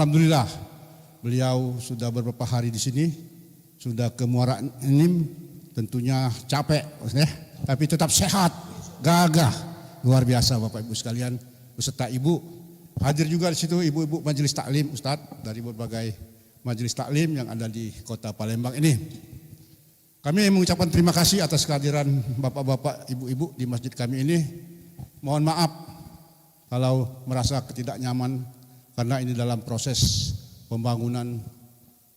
Alhamdulillah, beliau sudah beberapa hari di sini, sudah ke Muara Enim, tentunya capek, ya, tapi tetap sehat, gagah, luar biasa Bapak Ibu sekalian, beserta Ibu. Hadir juga di situ ibu-ibu majelis taklim, Ustadz, dari berbagai majelis taklim yang ada di Kota Palembang ini. Kami mengucapkan terima kasih atas kehadiran bapak-bapak, ibu-ibu di masjid kami ini. Mohon maaf kalau merasa ketidaknyaman, karena ini dalam proses pembangunan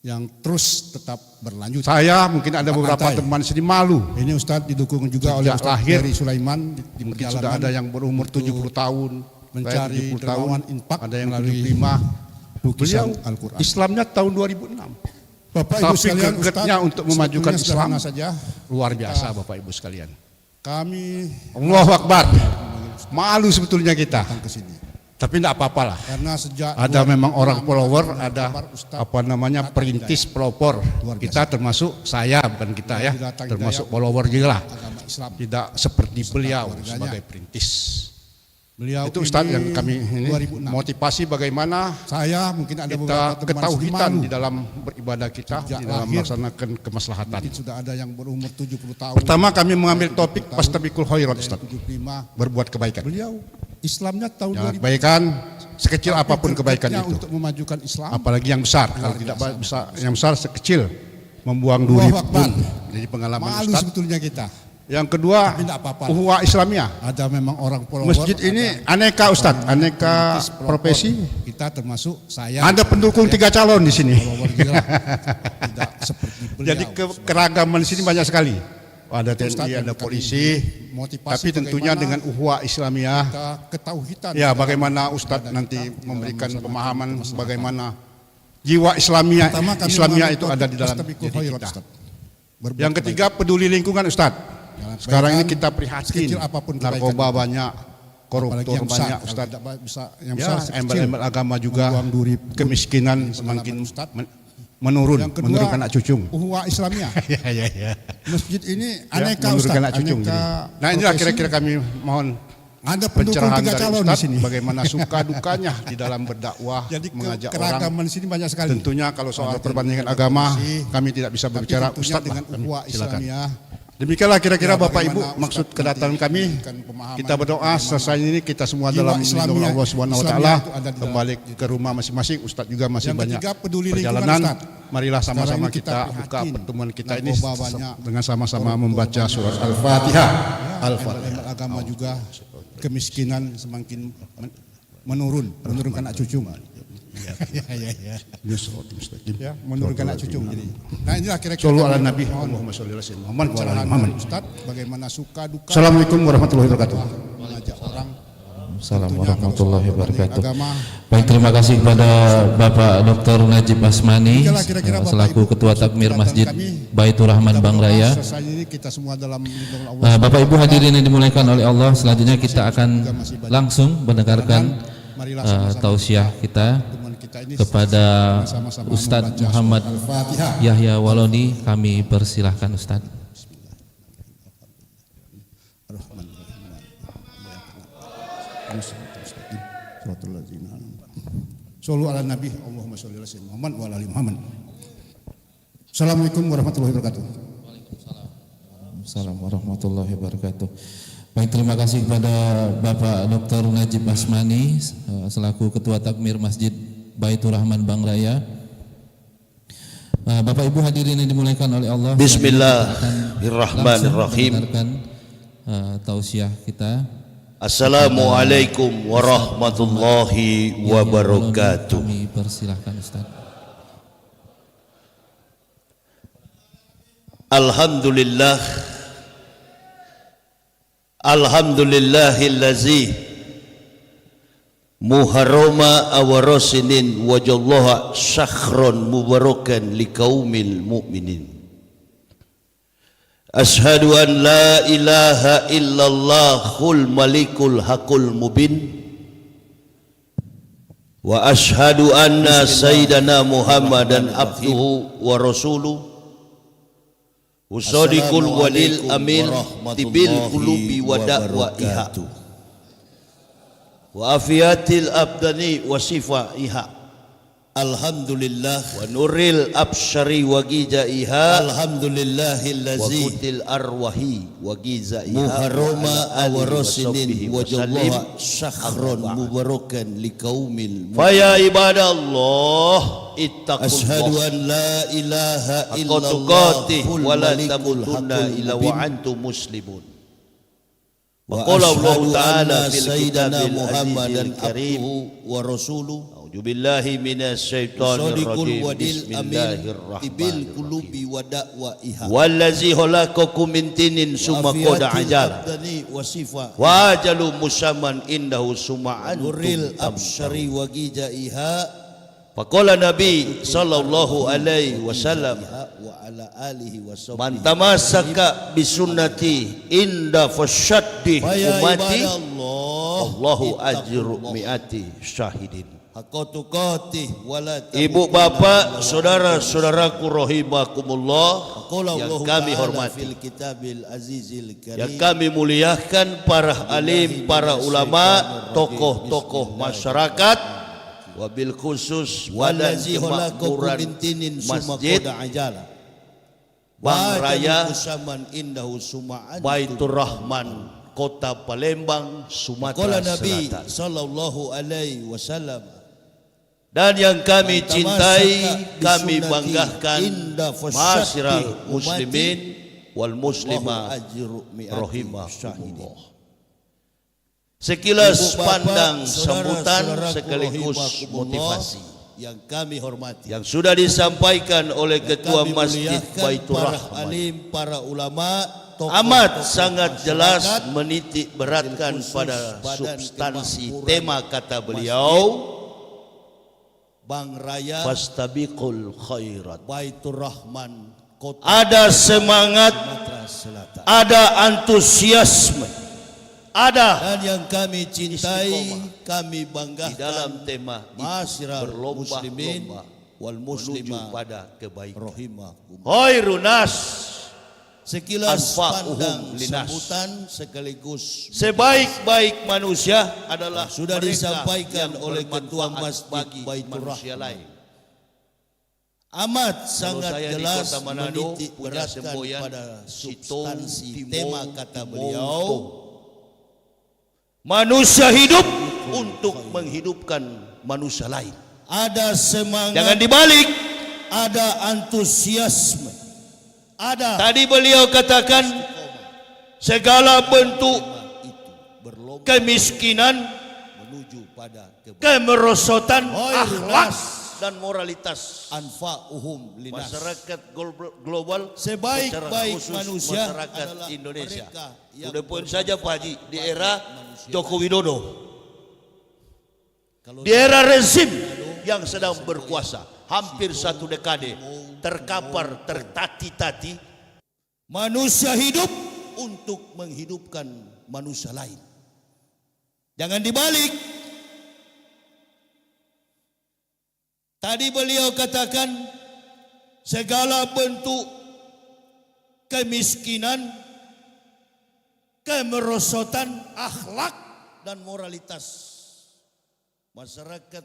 yang terus tetap berlanjut. Saya mungkin ada beberapa teman sini malu. Ini Ustadz didukung juga oleh Ustadz Heri Sulaiman di mungkin sudah ada yang berumur 70 tahun mencari dermawan infak, ada yang 75 lukisan Al-Quran. Islamnya tahun 2006. Bapak Ibu sekalian, gregetnya untuk memajukan Islam saja luar biasa Bapak Ibu sekalian. Kami Allahu Akbar. Malu sebetulnya kita datang ke sini. Tapi tidak apa-apalah. Karena sejak ada memang orang follower, ada apa namanya perintis pelopor. Kita termasuk saya, bukan kita ya, termasuk follower juga lah. Tidak seperti beliau sebagai perintis. Beliau itu Ustadz yang kami ini motivasi bagaimana saya mungkin ada kita ketauhidan di dalam beribadah kita, di dalam melaksanakan kemaslahatan. Sudah ada yang berumur 70 tahun. Pertama kami mengambil topik Fastabiqul Khairat, Ustadz. Berbuat kebaikan. Beliau Islamnya tahun 2000. Kebaikan sekecil apapun kebaikan itu untuk memajukan Islam, apalagi yang besar. Kalau tidak bisa yang besar, sekecil membuang duri pun. Jadi pengalaman Ustadz sebetulnya kita. Yang kedua, Ukhuwah Islamiyah. Ada memang orang follower. Masjid ini aneka Ustadz, aneka profesi. Kita termasuk saya. Ada pendukung 3 calon di sini. Tidak seperti beliau. Jadi keragaman di sini banyak sekali. Ada TNI, ada polisi. Tapi tentunya dengan Ukhuwah Islamiyah. Ketauhidan. Ya, bagaimana Ustadz nanti memberikan pemahaman bagaimana jiwa Islamiyah itu ada di dalam diri kita. Yang ketiga, peduli lingkungan Ustadz. Sekarang ini kita prihatin, narkoba banyak, koruptor banyak, Ustadz. Ya, embel-embel agama juga, kemiskinan semakin menurunkan anak cucung. Ukhuwah Islamiyah. Masjid ini aneka Ustadz, anak cucung. Nah inilah kira-kira kami mohon ada pencerahan dari Ustadz, bagaimana suka dukanya di dalam berdakwah, mengajak orang. Di sini banyak sekali. Tentunya kalau soal perbandingan agama, kami tidak bisa berbicara Ustadz dengan Ukhuwah Islamiyah. Demikianlah kira-kira Bapak Ibu maksud kedatangan kami. Kita berdoa selesai ini kita semua dalam lindungan Allah Subhanahu wa taala, kembali ke rumah masing-masing. Ustadz juga masih banyak perjalanan. Marilah sama-sama kita buka pertemuan kita ini dengan sama-sama membaca surat Al-Fatihah. Al-Fatihah. Agama juga kemiskinan semakin menurunkan anak cucu. Ya, menurunkan anak cucu. Jadi, nah inilah kira-kira. Sallu ala Nabi Muhammad sallallahu alaihi wasallam. Ustaz, bagaimana suka duka. Assalamualaikum warahmatullahi wabarakatuh. Mengajak orang. Assalamualaikum warahmatullahi wabarakatuh. Baik, terima kasih kepada Bapak Dr. Najib Asmani selaku Ketua Takmir Masjid Baitur Rahman Bang Raya. Bapak Ibu hadirin yang dimuliakan oleh Allah, selanjutnya kita akan langsung mendengarkan tausiah kita kepada Ustadz Muhammad Yahya Waloni. Kami persilahkan Ustadz. Sallu ala Nabi Allahumma sholli ala sayyidina Muhammad wa ala ali Muhammad. Assalamualaikum warahmatullahi wabarakatuh. Waalaikumsalam warahmatullahi wabarakatuh. Baik, terima kasih kepada Bapak Dr. Najib Asmani selaku Ketua Takmir Masjid Baitur Rahman Bang Raya. Bapak Ibu hadirin yang dimuliakan oleh Allah. Bismillahirrahmanirrahim. Tausiah kita. Assalamualaikum warahmatullahi wabarakatuh. Kami persilahkan Ustaz. Alhamdulillah. Alhamdulillahillazi muharrama awarosinin wajallaha syakhron mubarakan liqaumil mu'minin. Ashhadu an la ilaha illallahul malikul haqul mubin wa ashhadu anna sayyidana Muhammadan abduhu wa rasuluh Usadikul walil amin tibil qulubi wa da'waiha wa afiyatil abdani wa sifaiha Alhamdulillah wa nuril absyari wa gijaiha wa Alhamdulillahillazi kutil arwahi wa gizaiha muharrama awrasinin wa jallaha syahron mubarakan liqaumil Faya ibadallah ittaqullah Ashhadu an la ilaha haqqa tuqatih wa la tamutunna illa wa antum muslimun. wa Qala Allah ashhadu ta'ala anna fil sayyidina kitabil Muhammadan azizil karim. abduhu wa rasuluhu A'udzu billahi minasy syaithanir sadiqul rajim. wadil amin ibil Bismillahirrahmanirrahim. qulubi wa da'waiha Wallazi khalaqakum min tinin summa qada ajala abdani wa sifa wa ajalu musamman indahu summa nuril antum absyari wa gijaiha Faqala Nabi sallallahu alaihi wasallam wa ala alihi wa man sahbihi tamassaka bisunnati inda fasyaddi Faya umati ibadallah Allahu ajru mi'ati syahidin. haqqa tuqatih wa la Ibu bapak saudara-saudaraku rahimakumullah Qala yang Allah kami Ta'ala hormati, fil kitabil azizil yang karim kami muliakan, para alim, para ulama, tokoh-tokoh masyarakat, wabil khusus badan wallazi khalaqakum kemakmuran min tinin summa Masjid qada ajala Bang Raya musaman indahu suma'an Baitur Rahman Kota Palembang Sumatera Qala Nabi Selatan. sallallahu alaihi wasallam Dan yang kami cintai, Tamasaka kami bisunnati banggakan, inda fasyati ma'asyiral umati, muslimin wal muslimah Allahu ajru mi'ati syahidin. rahimahumullah. Sekilas Ibu bapak, pandang saudara-saudaraku sambutan sekaligus rahimakumullah, motivasi yang kami hormati, yang sudah disampaikan oleh Ketua kami Masjid muliakan Baitur para Rahman. alim, para ulama, Amat tokoh-tokoh sangat jelas masyarakat, menitik beratkan khusus pada Badan substansi Kemakmuran tema kata beliau, Bang Raya fastabiqul khairat. Baitur Rahman Kota Ada semangat, Sumatera Selatan. ada antusiasme, ada Dan yang kami cintai, Istiqomah. kami di banggakan dalam tema Masyiral muslimin berlomba-lomba wal menuju muslimah pada kebaikan. rahimahum. Khairun-nas, Sekilas Anfa'uhum pandang linas. sambutan sekaligus sebaik-baik manusia adalah sudah mereka disampaikan yang oleh Ketua bermanfaat Masjid bagi Baitur manusia Rahman. lain. Amat Kalau sangat saya di jelas Kota Manado menitik punya beratkan semboyan pada Situng, substansi Timong, tema kata Timong, beliau. Tong. Manusia hidup untuk menghidupkan manusia lain. Ada semangat, Jangan dibalik. ada antusiasme, ada Tadi beliau katakan segala bentuk itu berlomba kemiskinan, menuju pada kebaikan. kemerosotan, Khairun akhlak nas. dan moralitas Anfa'uhum linas. masyarakat global, Sebaik-baik secara khusus manusia masyarakat adalah Indonesia. mereka yang Udah pun saja Pak Haji di era manusia. Joko Widodo, Kalau di era rezim yang sedang berkuasa hampir satu dekade, terkapar, tertati-tati, manusia hidup untuk menghidupkan manusia lain. Jangan dibalik. Tadi beliau katakan segala bentuk kemiskinan, kemerosotan, akhlak dan moralitas masyarakat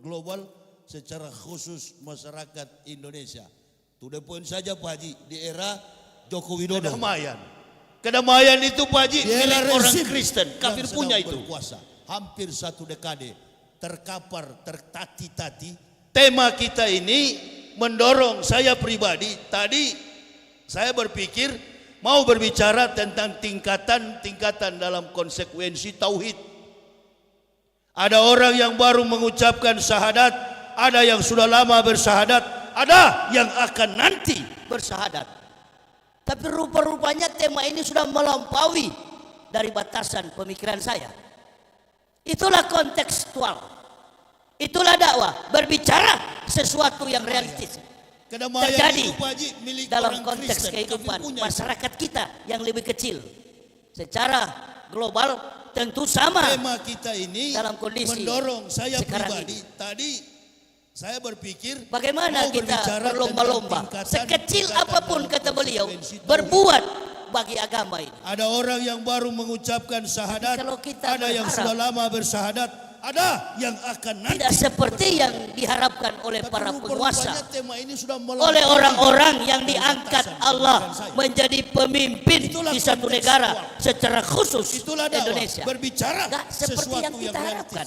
global secara khusus masyarakat Indonesia. Sudah pun saja Pak Haji di era Joko Widodo. kedamaian itu Pak Haji Di era milik orang rezim Kristen, kafir yang punya sedang itu. berkuasa hampir satu dekade, terkapar, tertati-tati. Tema kita ini mendorong saya pribadi. Tadi saya berpikir mau berbicara tentang tingkatan dalam konsekuensi tauhid. Ada orang yang baru mengucapkan syahadat, ada yang sudah lama bersyahadat, ada yang akan nanti bersyahadat. Tapi rupa-rupanya tema ini sudah melampaui dari batasan pemikiran saya. Itulah kontekstual. Itulah dakwah, berbicara sesuatu yang realistis Kedamaian terjadi itu Pak Haji milik dalam orang konteks Kristen, kehidupan kafir punya itu. masyarakat kita yang lebih kecil. Secara global tentu sama Tema kita ini dalam kondisi mendorong saya sekarang pribadi. Tadi saya berpikir bagaimana mau kita berbicara berlomba-lomba tentang sekecil tingkatan apapun dalam kata beliau konsekuensi tauhid. berbuat bagi agama ini. Ada orang yang baru mengucapkan syahadat, Kalau kita ada yang berharap sudah lama bersyahadat, ada yang akan nanti. Tidak seperti yang diharapkan oleh Tapi para penguasa, rupa-rupanya tema ini sudah oleh orang-orang yang diangkat Allah menjadi pemimpin Itulah di satu kontekstual. negara secara khusus Itulah dakwah, Indonesia. berbicara Nggak seperti sesuatu yang kita realistis harapkan.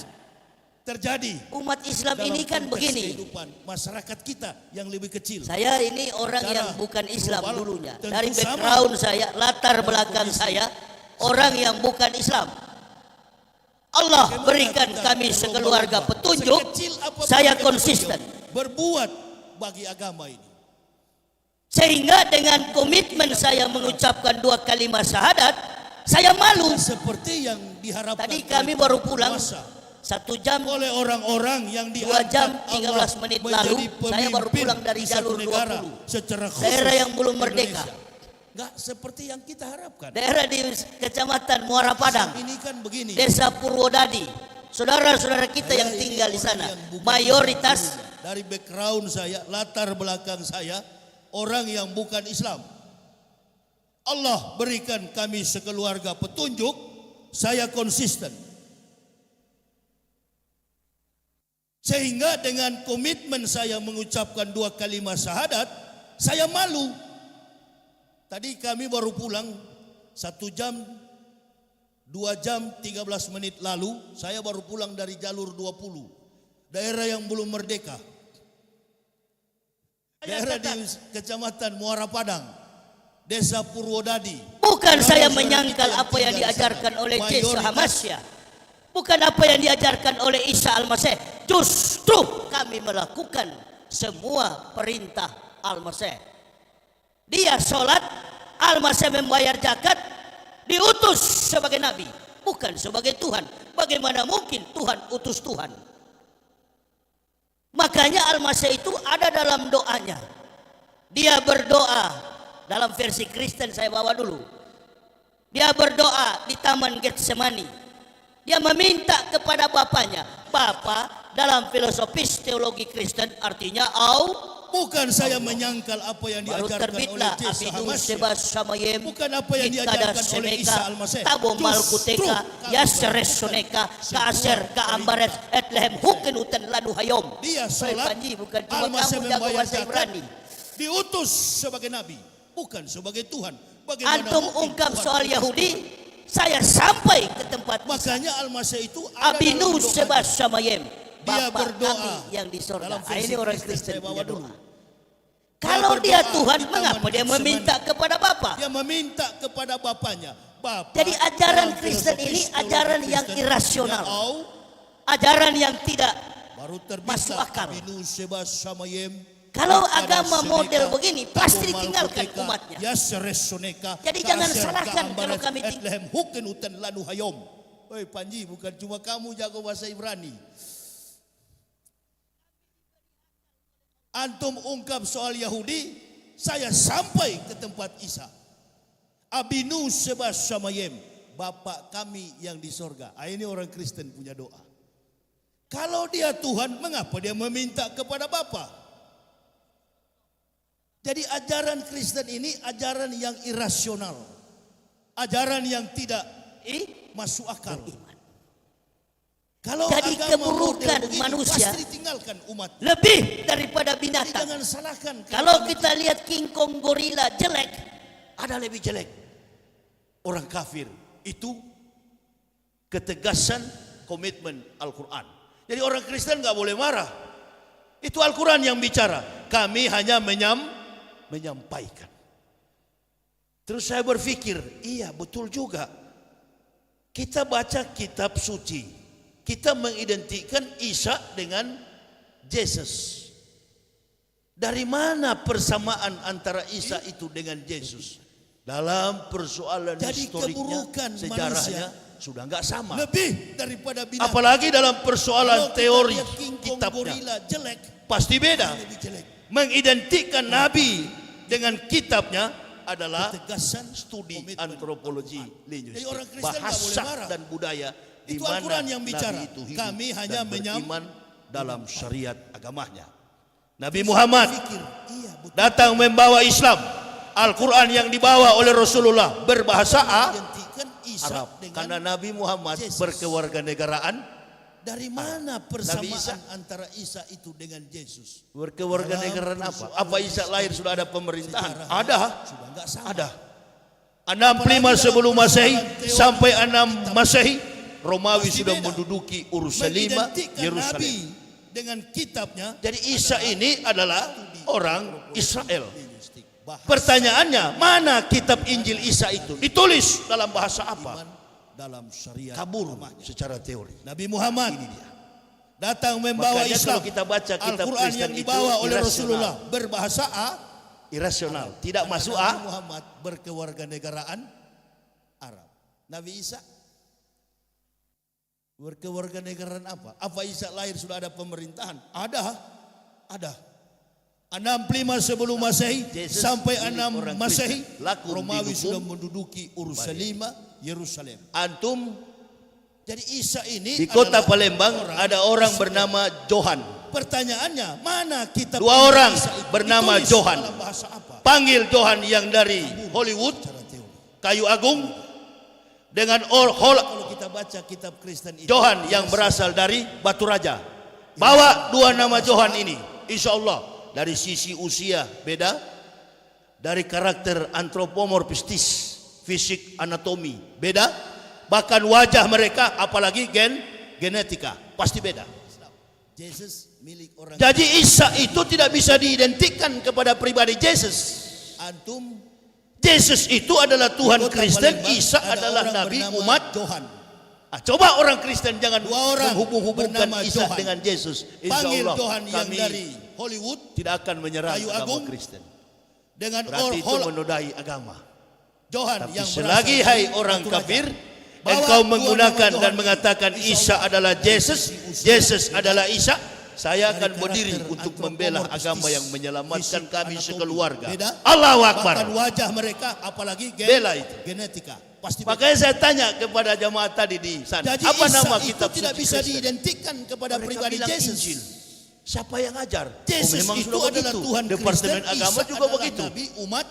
terjadi Umat Islam dalam ini kan konteks begini. kehidupan masyarakat kita yang lebih kecil. Saya ini orang Secara yang bukan Islam global, dulunya. tentu Dari sama. background saya, latar belakang saya, orang yang bukan Islam. Allah Bagaimana berikan kita kami sekeluarga berlomba-lomba, petunjuk, sekecil apapun saya kita konsisten. berbuat bagi agama ini. Sehingga dengan komitmen saya mengucapkan 2 kalimat syahadat, saya malu. Seperti yang diharapkan Tadi oleh kami para baru pulang penguasa, 1 jam, oleh orang-orang yang 2 jam diangkat 13 Allah menit menjadi lalu, saya baru pemimpin pulang dari di satu jalur negara 20. secara khusus Daerah yang belum merdeka. Indonesia. Nggak seperti yang kita harapkan. daerah di Kecamatan Muara Padang, Ini kan begini. Desa Purwodadi. Saudara-saudara kita yang Saya ini tinggal di orang sana, yang bukan mayoritas Islam. Dari background saya, latar belakang saya, orang yang bukan Islam. Allah berikan kami sekeluarga petunjuk, saya konsisten. Sehingga dengan komitmen saya mengucapkan 2 kalimat syahadat, saya malu. Tadi kami baru pulang 1 jam 2 jam 13 menit lalu, saya baru pulang dari jalur 20. Daerah yang belum merdeka. Daerah di Kecamatan Muara Padang, Desa Purwodadi. bukan saya Saudara-saudara menyangkal kita yang apa yang tinggal di diajarkan sana, oleh Yesus mayoritas Hamasya. Bukan apa yang diajarkan oleh Isa Al-Masih. Justru kami melakukan semua perintah Al-Masih. Dia sholat, Al-Masih membayar zakat, diutus sebagai nabi, bukan sebagai Tuhan. Bagaimana mungkin Tuhan utus Tuhan? Makanya Al-Masih itu ada dalam doanya. Dia berdoa dalam versi Kristen, saya bawa dulu. Dia berdoa di Taman Getsemani. Dia meminta kepada Bapaknya. Bapa dalam filosofis teologi Kristen artinya Bukan saya menyangkal apa yang baru diajarkan oleh terbitlah Yesus Abidus Hamasya. Sebas Samayem. Bukan apa yang Itada diajarkan oleh Isa Seneka, Al-Masih. Tabo Justru Malkuteka, kami Yaseres Soneka, Kaaser, Kaambaret, Etlehem, Huken Uten Lanu Hayom. Dia Soy sholat, Panji, bukan cuma Al-Masih kamu jago membayar bahasa zakat, Ibrani. diutus sebagai nabi, bukan sebagai Tuhan. Bagaimana Antum mungkin ungkap Tuhan soal utus Yahudi, Tuhan? saya sampai ke tempat Makanya Al-Masih itu ada Abinu dalam doanya. Sebas Samayem. Dia Bapak berdoa kami yang di sorga. dalam Ah, versi ini orang Kristen, Kristen saya bawa punya dulu. doa. Kalau berdoa dia Tuhan, di mengapa Taman dia Getsemani. meminta kepada Bapa? Dia meminta kepada Bapaknya. Bapa, Jadi ajaran dalam Kristen filosofis ini teologi ajaran yang Kristen, irasional. ya au, Ajaran yang tidak baru masuk terbitlah akal. Abinu Sebas Samayem. Kalau Itada agama Seneka, model begini pasti Tabo ditinggalkan Malkuteka, umatnya. Yaseres Soneka, Jadi jangan Kaaser, salahkan kalau Kaambaret, kami Etlehem, Huken Uten Lanu Hayom. Oi Panji, bukan cuma kamu jago bahasa Ibrani. Antum ungkap soal Yahudi, saya sampai ke tempat Isa. Abinu Sebas Samayem, Bapak kami yang di sorga. Ah, ini orang Kristen punya doa. Kalau dia Tuhan, mengapa dia meminta kepada Bapa? Jadi ajaran Kristen ini ajaran yang irasional. Ajaran yang tidak masuk akal. Kalau Jadi agama keburukan model begini, manusia pasti ditinggalkan umat. lebih daripada Jadi binatang. jangan salahkan. Kalau kita lihat King Kong gorila jelek, ada lebih jelek. Orang kafir itu ketegasan komitmen Al-Quran. Jadi orang Kristen nggak boleh marah. Itu Al-Quran yang bicara. Kami hanya menyampaikan. Terus saya berpikir, iya betul juga. Kita baca kitab suci. Kita mengidentikan Isa dengan Yesus. Dari mana persamaan antara Isa itu dengan Yesus? Dalam persoalan Jadi historiknya, keburukan sejarahnya manusia sudah nggak sama. lebih daripada binatang. Apalagi dalam persoalan Kalau kita teori lihat King Kong kitabnya gorila jelek, pasti beda. lebih jelek. Mengidentikan Nabi dengan kitabnya adalah Ketegasan studi komitmen antropologi Jadi linguistik, orang Kristen nggak boleh bahasa marah. dan budaya di Itu mana Al-Quran yang bicara. Nabi itu hidup Kami hanya dan menyam- beriman dalam syariat agamanya. Nabi Muhammad Pikir, iya betul. datang membawa Islam. Al-Quran yang dibawa oleh Rasulullah berbahasa Identikan Isa Arab. dengan Karena Nabi Muhammad Yesus. berkewarganegaraan Dari mana Isa. persamaan antara Isa itu dengan Yesus? Berkewarganegaraan apa? Apa Isa lahir sudah ada pemerintahan? Sejarahnya Ada. Sudah enggak sama. Ada. 65 sebelum Masehi sampai 6 Masehi Romawi Pasti sudah beda. menduduki Urusalima, Mengidentikan Yerusalem. Nabi dengan kitabnya. Jadi Isa ini adalah orang Israel. Bahasa Pertanyaannya, mana kitab Injil Isa itu? Ditulis dalam bahasa apa? iman dalam syariat. Kabur namanya. secara teori. Nabi Muhammad datang membawa Makanya Islam. kalau kita baca kitab Al-Quran Kristen yang itu dibawa oleh irasional. Rasulullah berbahasa A. Irasional, tidak Karena masuk Nabi Muhammad berkewarganegaraan Arab. Nabi Isa berkewarganegaraan apa? Apa Isa lahir sudah ada pemerintahan? Ada. 65 sebelum Masehi Jesus sampai milik 6 orang Masehi Kristen. Lakum Romawi dinukum sudah menduduki Urusalima, Yerusalem. Antum Jadi Isa ini di kota adalah Palembang ada orang bernama Johan. Pertanyaannya, mana kitab Dua orang Isa itu bernama ditulis Johan. dalam bahasa apa? Panggil Johan yang dari Hollywood, Secara teori. Kayu Agung, dengan Kalau kita baca kitab Kristen itu, Johan yang berasal dari Batu Raja. Bawa dua nama Johan ini, insya Allah dari sisi usia beda, dari karakter antropomorfistis, fisik anatomi beda, bahkan wajah mereka apalagi genetika pasti beda. Yesus milik orang. Jadi Isa itu tidak bisa diidentikan kepada pribadi Yesus. Antum Yesus itu adalah Tuhan kota Kristen, Palembang, Isa ada adalah orang Nabi bernama umat. Johan. Coba orang Kristen jangan Dua orang menghubung-hubungkan bernama Isa Johan. dengan Yesus. Insya Panggil Allah Johan yang kami dari Hollywood tidak akan menyerang Kayu agama Agung, Kristen. dengan Berarti itu Hol menodai agama. Johan Tapi yang selagi berasal hai dari orang Batu Raja. kafir, Bawa engkau dua menggunakan nama dan Johan mengatakan ini. Insya Isa Allah adalah dari Yesus, sisi usia Yesus adalah Isa, saya dari akan berdiri karakter untuk membela antropomorfistis, agama yang menyelamatkan fisik, kami anatomi sekeluarga. beda, Allahu bahkan Akbar. wajah mereka apalagi Bela itu. genetika pasti beda. Makanya saya tanya kepada jamaah tadi di sana, Jadi apa Isa nama itu kitab tidak suci bisa Kristen? diidentikan kepada Mereka pribadi bilang Yesus. Injil. Siapa yang ajar? Yesus memang itu sudah adalah begitu. Tuhan Departemen Kristen, agama Isa juga adalah begitu. Nabi umat.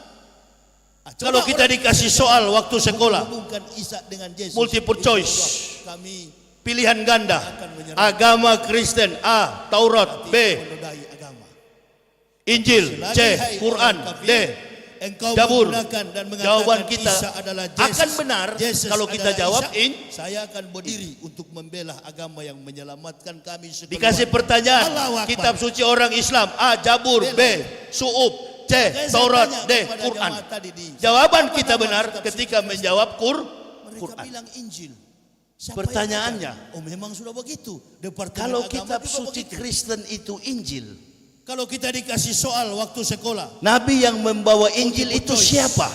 Kalau kita dikasih soal waktu sekolah, hubungkan Isa dengan Yesus. multiple Insya choice. Allah Kami Pilihan ganda, akan menyerang agama Kristen A, Taurat B, menodai agama. Injil C, Selagi hai Quran orang kafir, D, engkau Jabur. menggunakan dan mengatakan Jawaban kita Isa adalah Yesus, akan benar Yesus kalau kita adalah jawab Isa, saya akan berdiri untuk membela agama yang menyelamatkan kami sekeluarga. Dikasih pertanyaan, Allahu Akbar. kitab suci orang Islam A, Jabur B, Su'ub C, Makanya saya Taurat tanya D, kepada Quran. jamaah tadi di- Jawaban apa kita nama benar kitab ketika suci? menjawab Mereka Quran. bilang Injil. Siapa Pertanyaannya, yang ajar? Oh memang sudah begitu. Departemen kalau agama kitab juga suci begitu. Kristen itu Injil, Kalau kita dikasih soal waktu sekolah, Nabi yang membawa Injil itu Multiple choice. siapa?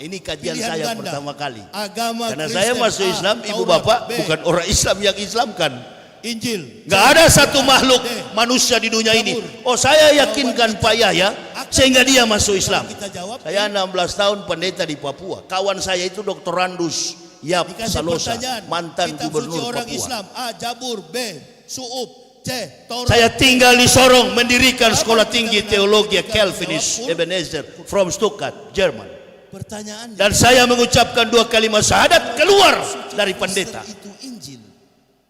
Ini kajian pilihan saya ganda, pertama kali. agama Karena Kristen saya masuk A, Islam, ibu Taurat bapak B, bukan orang Islam yang Islamkan. Injil. Gak ada satu makhluk D, manusia di dunia ini. Jabur. Oh saya yakinkan Pak Yahya sehingga dia masuk Islam. Kita jawab. Saya 16 tahun pendeta di Papua. Kawan saya itu Dr. Randus Yap Dikasih Salosa, pertanyaan, mantan kitab suci gubernur orang Papua. Islam A, Jabur B, Su'ub C, Taurat. Saya tinggal di Sorong mendirikan sekolah tinggi teologi Calvinist Ebenezer from Stuttgart, Jerman. Pertanyaannya, Dan saya mengucapkan 2 kalimat syahadat keluar dari pendeta. itu Injil.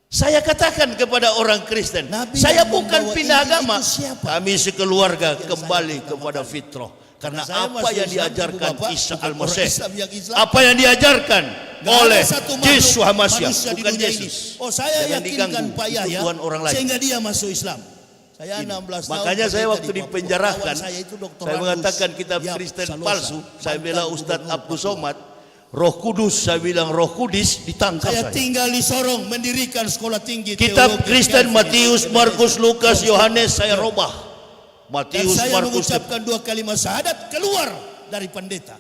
Saya katakan kepada orang Kristen, Nabi saya yang bukan membawa pindah Injil agama. itu siapa? Kami sekeluarga Yang kembali saya kepada pertama fitrah. Karena saya apa masuk yang Islam, diajarkan ibu bapak, Isa bukan Al-Masih, orang Islam yang Islam. apa yang diajarkan Nggak oleh ada satu makhluk Yesus Hamasyah, manusia di bukan dunia ini. Yesus. Oh saya Jangan yakinkan diganggu, Pak itu Yahya Tuhan orang lain. sehingga dia masuk Islam. Saya 16 tahun. Makanya saya pendeta waktu di Papua. dipenjarakan, Kawan saya itu Dr. saya Randus mengatakan kitab Yap Kristen Salosa, palsu. Saya mantan bela Ustadz gubernur Abdul Papua. Somad. Roh Kudus, saya bilang Roh Kudus, ditangkap Saya saya. tinggal di Sorong mendirikan sekolah tinggi Kitab teologi Kristen Calvinis, Matius, Markus, Lukas, Yohanes saya robah. dan Matius, saya Markus, mengucapkan 2 kalimat syahadat keluar dari pendeta.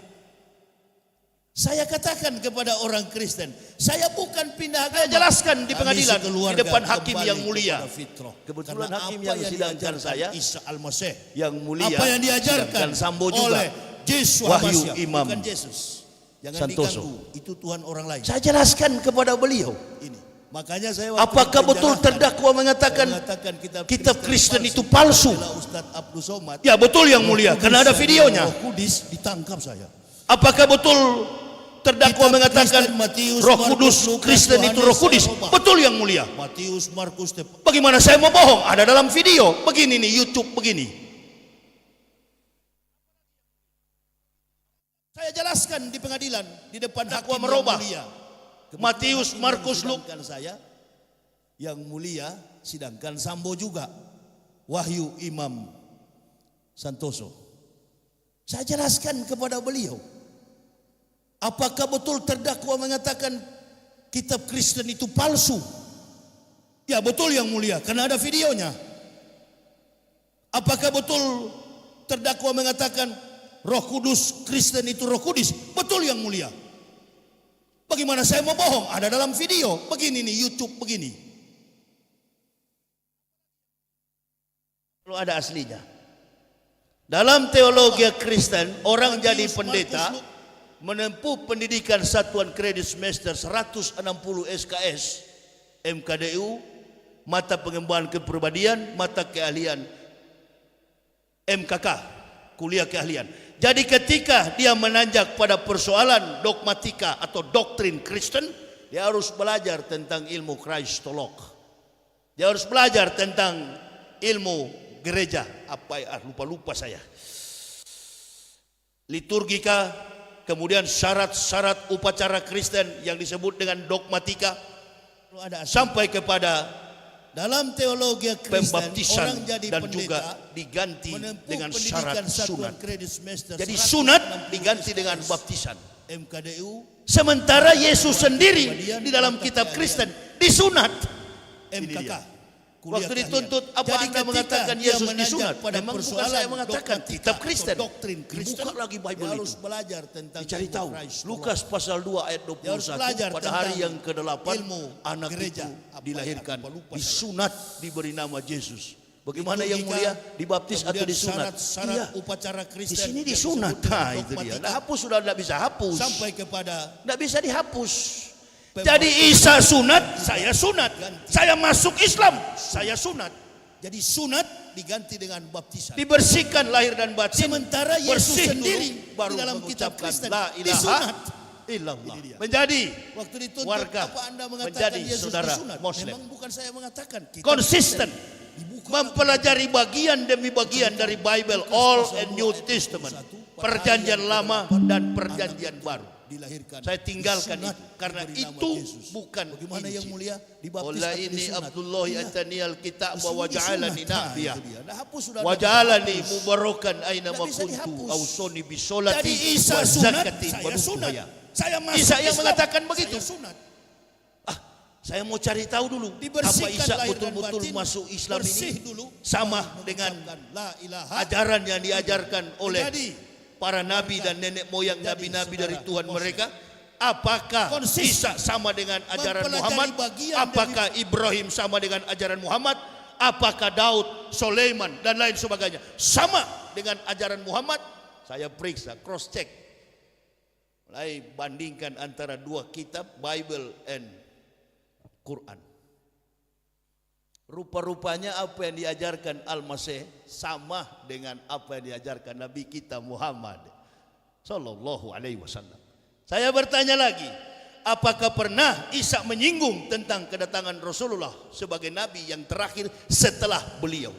Saya katakan kepada orang Kristen, saya bukan pindah agama. saya jelaskan di Kami pengadilan di sekeluarga depan hakim kembali yang mulia. kepada fitrah. Kebetulan Karena hakim apa yang sidangkan diajarkan saya, Isa Al-Masih, yang mulia, apa yang diajarkan sidangkan Sambo juga, oleh Yesus Wahyu Hamasyah, Imam bukan Yesus. Jangan Santoso. diganggu, itu Tuhan orang lain. Saya jelaskan kepada beliau. Ini. Makanya saya waktu Apakah betul dipenjarakan, terdakwa mengatakan saya mengatakan kitab Kristen itu palsu? adalah Ustadz Abdul Somad. Ya betul yang mulia, karena ada videonya. Roh Kudus ditangkap saya. Apakah betul terdakwa Kitab mengatakan Kristen, Matius, Roh Markus, Kudus, Lukas, Kristen itu Yohanes, Roh Kudus. Eropa. Betul yang mulia. Matius, Markus, Bagaimana saya mau bohong? Ada dalam video. Begini nih, YouTube begini. saya jelaskan di pengadilan di depan Dakwa hakim merubah. yang mulia. Kebetulan Matius, hakim Markus, yang sidangkan saya yang mulia sidangkan Sambo juga. Wahyu Imam Santoso. Saya jelaskan kepada beliau. Apakah betul terdakwa mengatakan kitab Kristen itu palsu? Ya betul yang mulia, karena ada videonya. Apakah betul terdakwa mengatakan Roh Kudus, Kristen itu Roh Kudus? Betul yang mulia. Bagaimana saya mau bohong? Ada dalam video. Begini nih, YouTube begini. Kalau ada aslinya. Dalam teologi Kristen, orang jadi pendeta menempuh pendidikan satuan kredit semester 160 SKS MKDU, mata pengembangan kepribadian, mata keahlian MKK, kuliah keahlian. Jadi ketika dia menanjak pada persoalan dogmatika atau doktrin Kristen, dia harus belajar tentang ilmu Kristolog. Dia harus belajar tentang ilmu gereja. Apa ya? Lupa saya. Liturgika, kemudian syarat-syarat upacara Kristen yang disebut dengan dogmatika, sampai kepada dalam teologi Kristen pembaptisan orang jadi dan pendeta juga diganti menempuh dengan pendidikan syarat satuan sunat. kredit semester Jadi 160 sunat diganti SKS dengan baptisan. MKDU. Sementara Yesus sendiri di dalam kitab Kristen disunat. MKK. Waktu dituntut, apa Anda mengatakan Yesus disunat? Memang bukan saya mengatakan, kitab Kristen. Doktrin Kristen. Dibuka lagi Bible Dia harus itu. belajar tentang Dicari ilmu tahu. Christ. Lukas pasal 2 ayat Dia harus 21. belajar Pada tentang hari yang ke-8 ilmu anak gereja. itu Apa dilahirkan, ya, lupa saya. disunat, diberi nama Yesus. Bagaimana yang Liturgika, mulia? Dibaptis atau kemudian disunat? syarat-syarat Iya. upacara Di Kristen sini yang disunat. disebut Nah, dengan itu dia. dogmatika, Nah, hapus sudah tidak bisa hapus. sampai kepada Tidak bisa dihapus. Jadi Isa sunat, saya sunat. Saya masuk Islam, saya sunat. jadi sunat diganti dengan baptisan. Dibersihkan lahir dan batin. Sementara Yesus bersih sendiri dulu, baru di dalam kitab mengucapkan Kristen la ilaha disunat. illallah. Ini dia. Menjadi Waktu dituntut, warga, apa Anda mengatakan menjadi Yesus saudara disunat? Muslim. Memang bukan saya mengatakan. Kitab konsisten, Kristen dibuka mempelajari bagian demi bagian dari Bible, Old and New Testament, perjanjian lama dan perjanjian baru. dilahirkan. Saya tinggalkan disunat, itu karena diberi nama itu Yesus. bukan Bagaimana yang Injil. mulia dibaptis Wala atau ini disunat? Abdullah Iya. atani alkitab Di wa sini waja'alani disunat. Nah, nabiyya. itu dia. Nah, hapus sudah. Wa ja'alani mubarakan aina Tidak ma bisa kuntu dihapus. awsoni bisolati Jadi Isa wa sunat, zakati wa saya sunat. nubuwaya. Saya masuk Isa yang Islam, mengatakan begitu. Saya sunat. Saya mau cari tahu dulu apa Dibersihkan Isa lahir dan betul-betul batin, masuk Islam bersih ini dulu, sama baru dengan mengucapkan la ilaha. ajaran yang diajarkan oleh Menjadi para nabi dan nenek moyang nabi-nabi dari saudara Tuhan Muslim. mereka. Apakah Konsisten. Isa sama dengan ajaran Mempelajari Muhammad? bagian Apakah Ibrahim sama dengan ajaran Muhammad? Apakah Daud, Sulaiman dan lain sebagainya sama dengan ajaran Muhammad? Saya periksa, cross check. Mulai bandingkan antara dua kitab, Bible and Quran. Rupa-rupanya apa yang diajarkan Al-Masih sama dengan apa yang diajarkan Nabi kita Muhammad Sallallahu Alaihi Wasallam. Saya bertanya lagi, apakah pernah Isa menyinggung tentang kedatangan Rasulullah sebagai Nabi yang terakhir setelah beliau?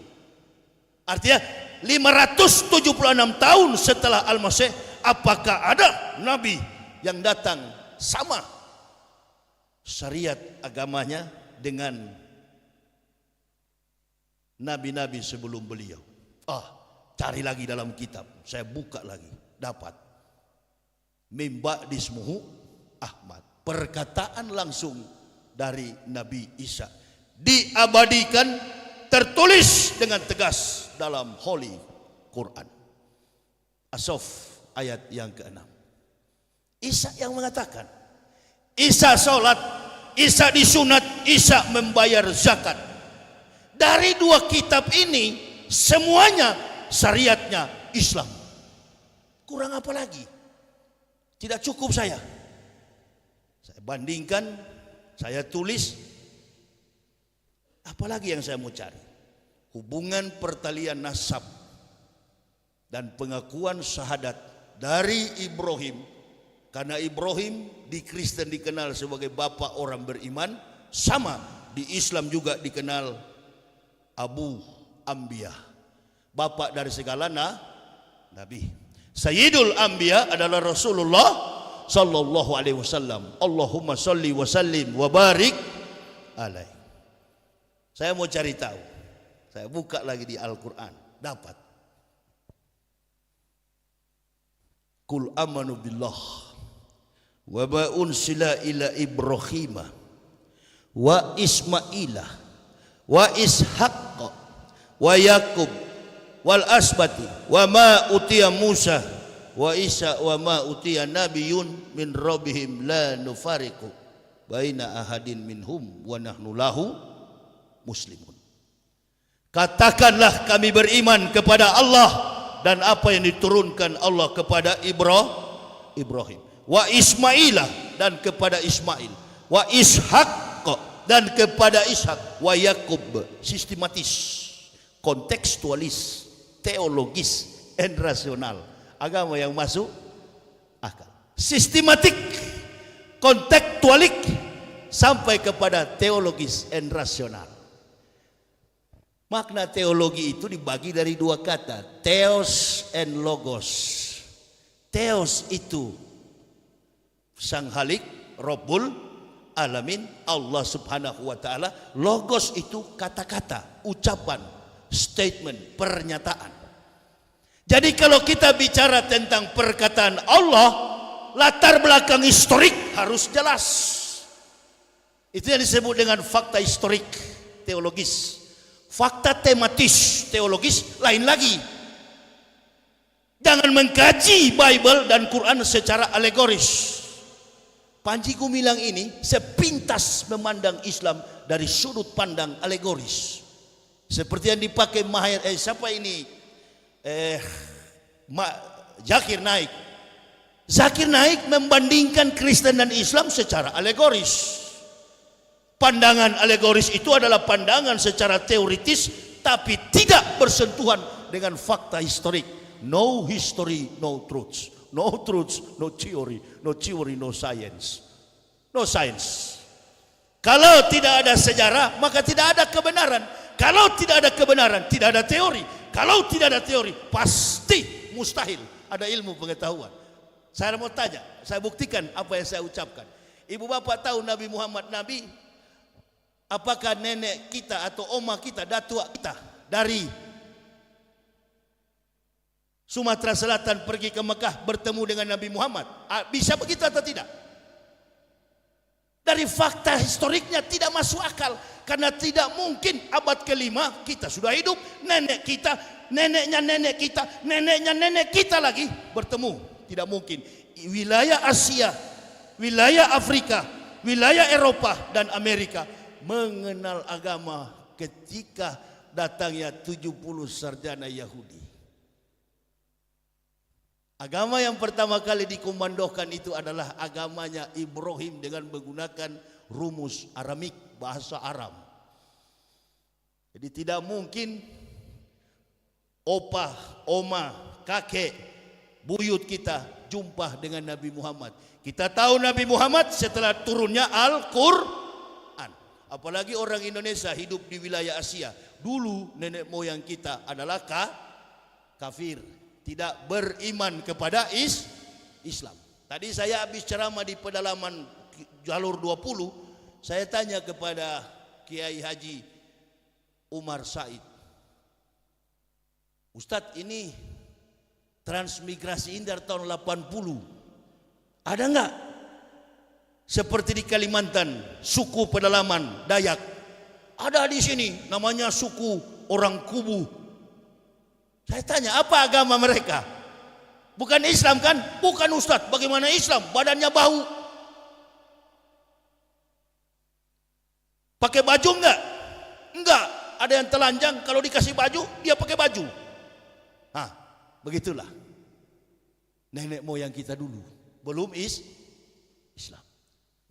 Artinya 576 tahun setelah Al-Masih, apakah ada Nabi yang datang sama syariat agamanya dengan Nabi-Nabi sebelum beliau? Cari lagi dalam kitab. Saya buka lagi, dapat. Mim ba'dismuhu Ahmad. Perkataan langsung dari Nabi Isa. Diabadikan, tertulis dengan tegas dalam Holy Quran. As-Saff ayat yang ke-6. Isa yang mengatakan, Isa sholat, Isa disunat, Isa membayar zakat. Dari dua kitab ini semuanya syariatnya Islam. Kurang apa lagi? Tidak cukup saya bandingkan, saya tulis. Apalagi yang saya mau cari? Hubungan pertalian nasab dan pengakuan syahadat dari Ibrahim Karena Ibrahim di Kristen dikenal sebagai bapak orang beriman, sama di Islam juga dikenal Abu Anbiya, bapak dari segala nabi. Sayyidul Anbiya adalah Rasulullah sallallahu alaihi wasallam. Allahumma shalli wa sallim wa barik alaihi. Saya mau cari tahu. Saya buka lagi di Al-Qur'an, dapat. Qul amanu billah wa ma unsila ila Ibrahim wa Ismaila wa Ishaq wa Yakub wal asbati wa ma utiya Musa wa Isa wa ma utiya nabiyyun min rabbihim la nufariqu baina ahadin minhum wa nahnu lahu muslimun. Katakanlah kami beriman kepada Allah dan apa yang diturunkan Allah kepada Ibrahim, wa Ismailah dan kepada Ismail, wa Ishaq dan kepada Ishak, wa Yakub. Sistematis, kontekstualis, teologis, and rasional. Agama yang masuk akal. Sistematik, kontekstualik, sampai kepada teologis and rasional. Makna teologi itu dibagi dari dua kata, theos and logos. Theos itu Sang Halik, Rabbul Alamin, Allah Subhanahu wa taala. Logos itu kata-kata, ucapan, statement, pernyataan. Jadi kalau kita bicara tentang perkataan Allah, latar belakang historik harus jelas. Itu yang disebut dengan fakta historik teologis. Fakta tematis teologis lain lagi. Jangan mengkaji Bible dan Quran secara alegoris. Panji Gumilang ini sepintas memandang Islam dari sudut pandang alegoris. Seperti yang dipakai siapa ini? Zakir Naik. Zakir Naik membandingkan Kristen dan Islam secara alegoris. Pandangan alegoris itu adalah pandangan secara teoritis tapi tidak bersentuhan dengan fakta historik. No history, no truths. No truths, no theory. No theory, no science. No science. Kalau tidak ada sejarah, maka tidak ada kebenaran. Kalau tidak ada kebenaran, tidak ada teori. Kalau tidak ada teori, pasti mustahil ada ilmu pengetahuan. Saya mau tanya, saya buktikan apa yang saya ucapkan. Ibu bapak tahu Nabi Muhammad Nabi? Apakah nenek kita atau oma kita, datuk kita dari Sumatera Selatan pergi ke Mekah bertemu dengan Nabi Muhammad? Bisa begitu atau tidak? Dari fakta historiknya tidak masuk akal. Karena tidak mungkin abad ke-5 kita sudah hidup, nenek kita, neneknya nenek kita, neneknya nenek kita lagi bertemu. Tidak mungkin. Wilayah Asia, wilayah Afrika, wilayah Eropa dan Amerika mengenal agama ketika datangnya 70 sarjana Yahudi. Agama yang pertama kali dikomandokan itu adalah agamanya Ibrahim dengan menggunakan rumus Aramik, bahasa Aram. Jadi tidak mungkin opa, oma, kakek, buyut kita jumpa dengan Nabi Muhammad. Kita tahu Nabi Muhammad setelah turunnya Al-Qur'an. Apalagi orang Indonesia hidup di wilayah Asia. Dulu nenek moyang kita adalah kafir, tidak beriman kepada Islam. Tadi saya habis ceramah di pedalaman jalur 20, saya tanya kepada Kiai Haji Umar Said, Ustadz, ini transmigrasi ini dari tahun 80, ada enggak seperti di Kalimantan suku pedalaman Dayak? Ada di sini namanya suku orang Kubu. Saya tanya, apa agama mereka? Bukan Islam kan? Bukan Ustadz. Bagaimana Islam? Badannya bau. Pakai baju enggak? Enggak. Ada yang telanjang, kalau dikasih baju dia pakai baju. Nah, begitulah nenek moyang kita dulu, belum Islam.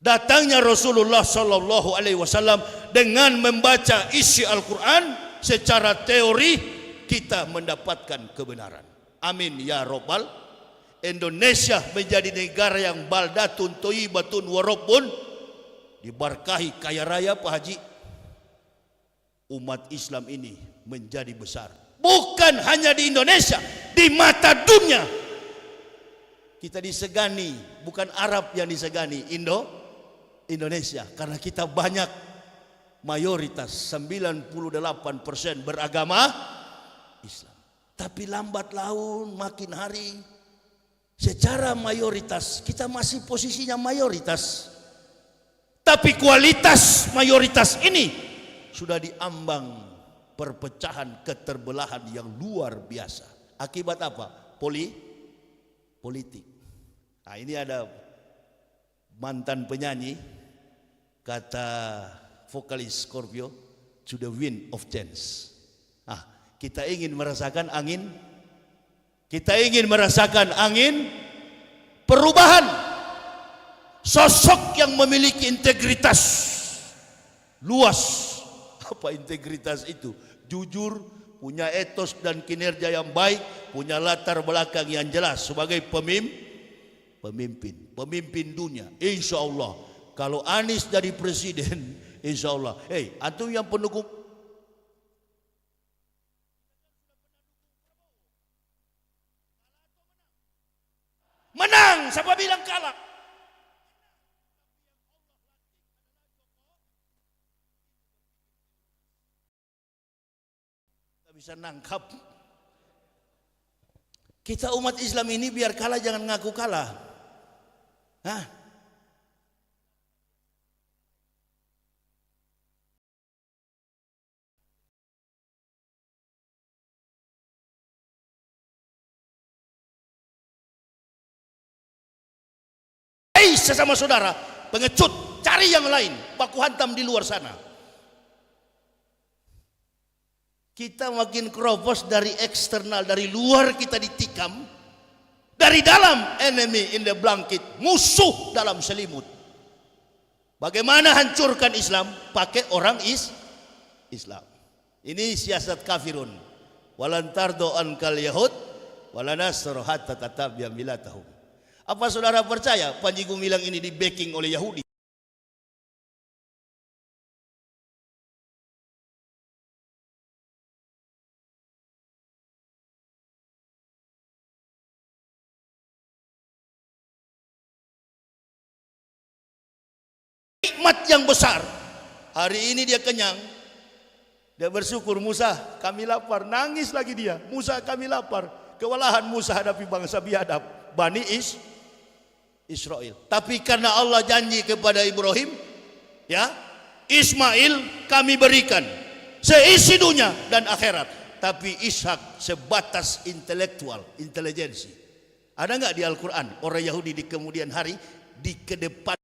Datangnya Rasulullah sallallahu alaihi wasallam dengan membaca isi Al-Qur'an secara teori, kita mendapatkan kebenaran. Amin ya robbal. Indonesia menjadi negara yang baldatun thayyibatun wa rabbun, diberkahi kaya raya Pak Haji, umat Islam ini menjadi besar. Bukan hanya di Indonesia, di mata dunia kita disegani. Bukan Arab yang disegani, Indonesia, karena kita banyak, mayoritas 98% beragama Islam. Tapi lambat laun makin hari secara mayoritas kita masih posisinya mayoritas, tapi kualitas mayoritas ini sudah diambang perpecahan, keterbelahan yang luar biasa. Akibat apa? Politik. Nah, ini ada mantan penyanyi, kata vokalis Scorpio, to the wind of change. Nah, kita ingin merasakan angin, perubahan. Sosok yang memiliki integritas luas. Apa integritas itu? Jujur, punya etos dan kinerja yang baik, punya latar belakang yang jelas sebagai pemimpin dunia. Insya Allah kalau Anies jadi presiden, insya Allah. Antum yang pendukung menang, siapa bilang kalah? Bisa nangkap. Kita umat Islam ini biar kalah jangan ngaku kalah. Hah? Sesama saudara, pengecut, cari yang lain, baku hantam di luar sana. Kita makin keropos dari eksternal, dari luar kita ditikam, dari dalam enemy in the blanket, musuh dalam selimut. Bagaimana hancurkan Islam? Pakai orang Islam. Ini siasat kafirun. Walan tardo ankal yahud walanasr hatta tatabya milatahum. Apa saudara percaya Panji Gumilang ini di backing oleh Yahudi? Nikmat yang besar. Hari ini dia kenyang. Dia bersyukur, Musa kami lapar. Nangis lagi dia, Musa kami lapar. Kewalahan Musa hadapi bangsa biadab, Bani Israel. Tapi karena Allah janji kepada Ibrahim, ya, Ismail kami berikan seisi dunia dan akhirat. Tapi Ishak sebatas intelektual, intelijensi. Ada nggak di Al-Quran orang Yahudi di kemudian hari di kedepan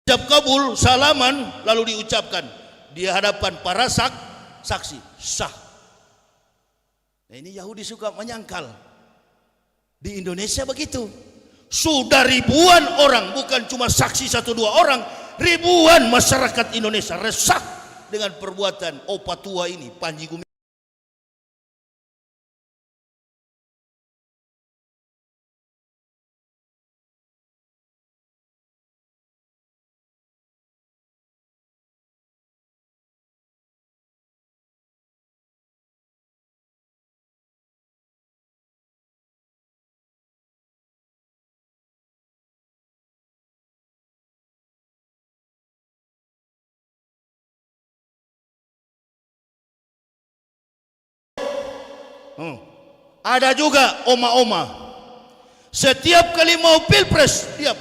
ucap kabul, salaman lalu diucapkan di hadapan para saksi, sah. Nah, ini Yahudi suka menyangkal. Di Indonesia begitu. Sudah ribuan orang, bukan cuma saksi 1-2 orang, ribuan masyarakat Indonesia resah dengan perbuatan opa tua ini, Panji Gumilang. Ada juga oma-oma. Setiap kali mau pilpres dia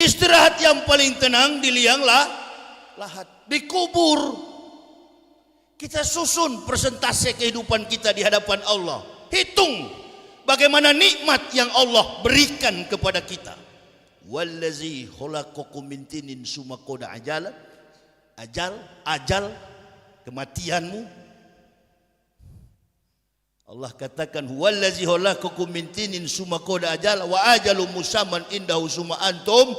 Istirahat yang paling tenang di liang lahat, dikubur. Kita susun persentase kehidupan kita di hadapan Allah. Hitung bagaimana nikmat yang Allah berikan kepada kita. Wallazi khalaqakum min tinin summa qada ajal kematianmu. Allah katakan wallazi khalaqakum min tinin summa qada ajal wa ajalum musamman indahu summa antum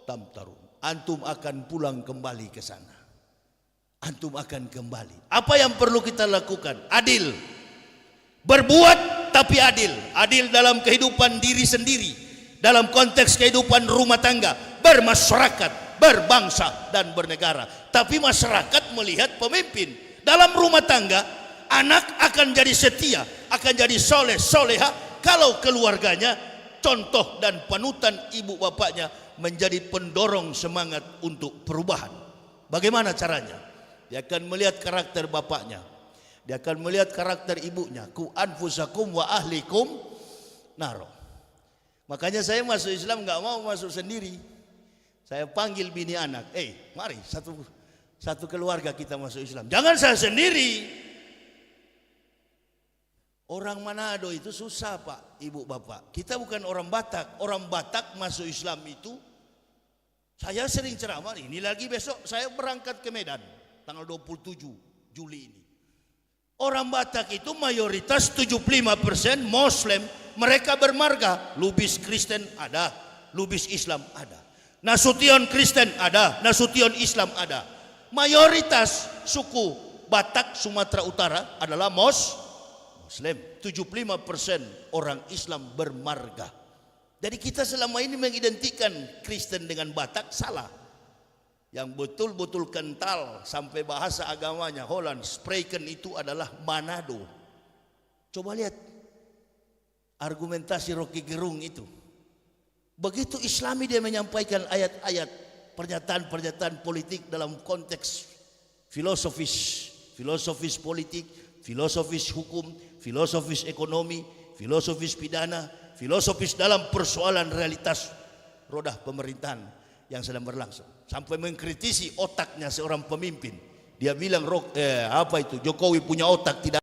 tamtarun. Antum akan pulang kembali ke sana. Antum akan kembali. Apa yang perlu kita lakukan? Adil. Berbuat tapi adil. Adil dalam kehidupan diri sendiri, dalam konteks kehidupan rumah tangga, bermasyarakat, berbangsa dan bernegara. Tapi masyarakat melihat pemimpin. Dalam rumah tangga, anak akan jadi setia, akan jadi soleh, soleha kalau keluarganya contoh dan panutan ibu bapaknya menjadi pendorong semangat untuk perubahan. Bagaimana caranya? Dia akan melihat karakter bapaknya, dia akan melihat karakter ibunya. Ku anfusakum wa ahlikum naro. Makanya saya masuk Islam nggak mau masuk sendiri. Saya panggil bini anak, mari satu keluarga kita masuk Islam. Jangan saya sendiri. Orang Manado itu susah Pak, Ibu Bapak. Kita bukan orang Batak. Orang Batak masuk Islam itu, saya sering ceramah. Ini lagi besok saya berangkat ke Medan tanggal 27 Juli ini. Orang Batak itu mayoritas 75% Muslim. Mereka bermarga. Lubis Kristen ada, Lubis Islam ada, Nasution Kristen ada, Nasution Islam ada. Mayoritas suku Batak Sumatera Utara adalah Muslim. 75% orang Islam bermarga. Jadi kita selama ini mengidentikan Kristen dengan Batak salah. Yang betul-betul kental sampai bahasa agamanya Holland, Spreken itu adalah Manado. Coba lihat argumentasi Rocky Gerung itu. Begitu Islami dia menyampaikan ayat-ayat, pernyataan-pernyataan politik dalam konteks filosofis politik, filosofis hukum, filosofis ekonomi, filosofis pidana, filosofis dalam persoalan realitas roda pemerintahan yang sedang berlangsung. Sampai mengkritisi otaknya seorang pemimpin. Dia bilang Jokowi punya otak tidak.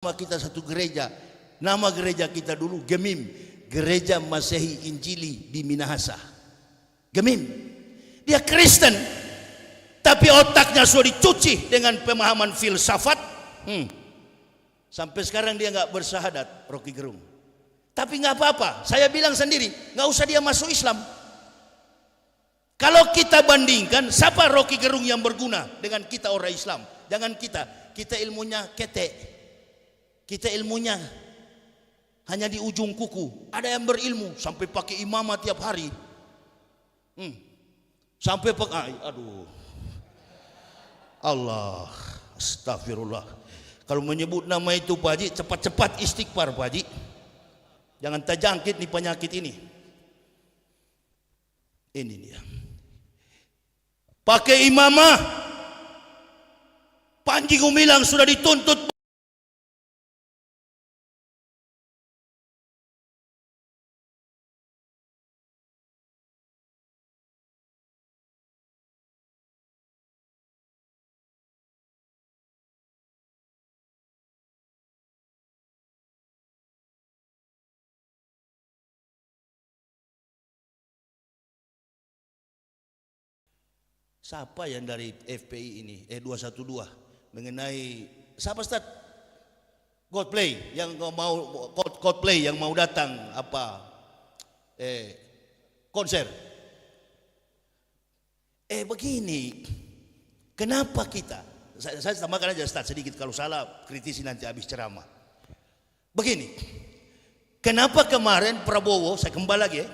Kita satu gereja, nama gereja kita dulu Gemim, Gereja Masehi Injili di Minahasa. Gemim, dia Kristen, tapi otaknya sudah dicuci dengan pemahaman filsafat. Sampai sekarang dia nggak bersahadat, Rocky Gerung. Tapi nggak apa-apa, saya bilang sendiri, nggak usah dia masuk Islam. Kalau kita bandingkan, siapa Rocky Gerung yang berguna dengan kita orang Islam? Jangan kita ilmunya ketek. Kita ilmunya hanya di ujung kuku. Ada yang berilmu sampai pakai imamah tiap hari. Sampai pakai, Allah, astagfirullah. Kalau menyebut nama itu Pak Haji, cepat-cepat istighfar Pak Haji. Jangan terjangkit nih penyakit ini. Ini dia. Pakai imamah. Panji Gumilang sudah dituntut. Siapa yang dari FPI ini 212 mengenai siapa Ustaz? Coldplay yang mau datang konser. Begini, kenapa kita? Saya tambahkan aja Ustaz sedikit, kalau salah kritisi nanti habis ceramah. Begini, kenapa kemarin Prabowo, saya kembali lagi